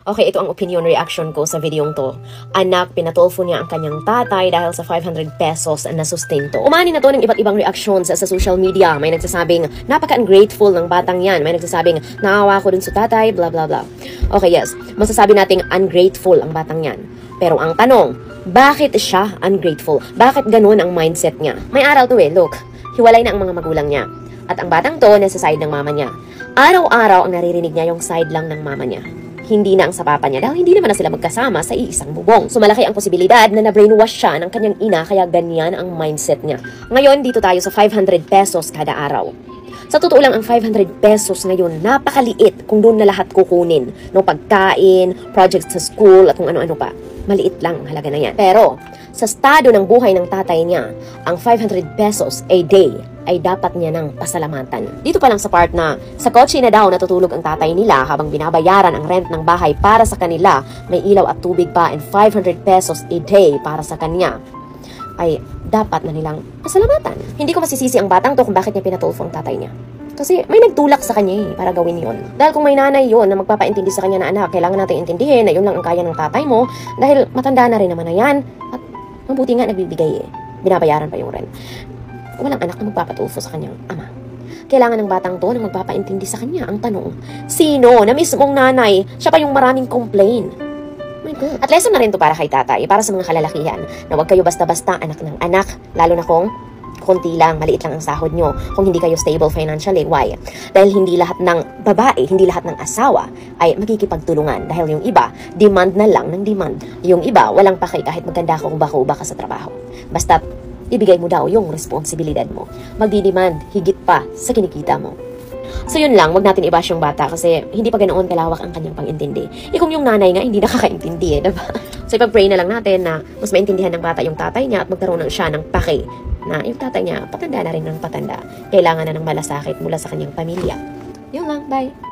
Okay, ito ang opinion reaction ko sa videong to. Anak, pinatulfo niya ang kanyang tatay dahil sa 500 pesos na sustento. Umani na to ng iba't ibang reactions sa social media. May nagsasabing, napaka-ungrateful ng batang yan. May nagsasabing, naawa ko dun sa tatay, blah blah blah. Okay, yes. Masasabi nating ungrateful ang batang yan. Pero ang tanong, bakit siya ungrateful? Bakit ganun ang mindset niya? May aral to look. Hiwalay na ang mga magulang niya. At ang batang to, nasa side ng mama niya. Araw-araw ang naririnig niya yung side lang ng mama niya. Hindi na ang sa papa niya dahil hindi naman na sila magkasama sa iisang bubong. So malaki ang posibilidad na na-brainwash siya ng kanyang ina kaya ganyan ang mindset niya. Ngayon, dito tayo sa 500 pesos kada araw. Sa totoo lang, ang 500 pesos ngayon, napakaliit kung doon na lahat kukunin. No, pagkain, projects sa school, at kung ano-ano pa. Maliit lang ang halaga na yan. Pero, sa estado ng buhay ng tatay niya, ang 500 pesos a day ay dapat niya ng pasalamatan. Dito pa lang sa part na sa kotse na daw natutulog ang tatay nila habang binabayaran ang rent ng bahay para sa kanila, may ilaw at tubig pa and 500 pesos a day para sa kanya, ay dapat na nilang pasalamatan. Hindi ko masisisi ang batang to kung bakit niya pinatulfo ang tatay niya. Kasi may nagtulak sa kanya para gawin yon. Dahil kung may nanay yon na magpapaintindi sa kanya na anak, kailangan natin intindihin na yun lang ang kaya ng tatay mo dahil matanda na rin naman na yan at mabuti nga nagbibigay binabayaran pa yung rent. Walang anak na magpapatulfo sa kanyang ama. Kailangan ng batang to na magpapaintindi sa kanya. Ang tanong, sino na mismong nanay? Siya pa yung maraming complain. My God. At lesson na rin to para kay tatay, para sa mga kalalakihan, na huwag kayo basta-basta anak ng anak, lalo na kung konti lang, maliit lang ang sahod nyo, kung hindi kayo stable financially. Why? Dahil hindi lahat ng babae, hindi lahat ng asawa ay makikipagtulungan. Dahil yung iba, demand na lang ng demand. Yung iba, walang paki kahit maganda ka kuba-kuba ka sa trabaho. Basta ibigay mo daw yung responsibilidad mo. Magdi-demand higit pa sa kinikita mo. So yun lang, wag natin i-bash yung bata kasi hindi pa ganoon kalawak ang kanyang pang-intindi. Kung yung nanay nga, hindi nakakaintindi diba? So ipag-pray na lang natin na mas maintindihan ng bata yung tatay niya at magkaroon ng siya ng paki na yung tatay niya, patanda na rin ng patanda. Kailangan na ng malasakit mula sa kanyang pamilya. Yun lang, bye!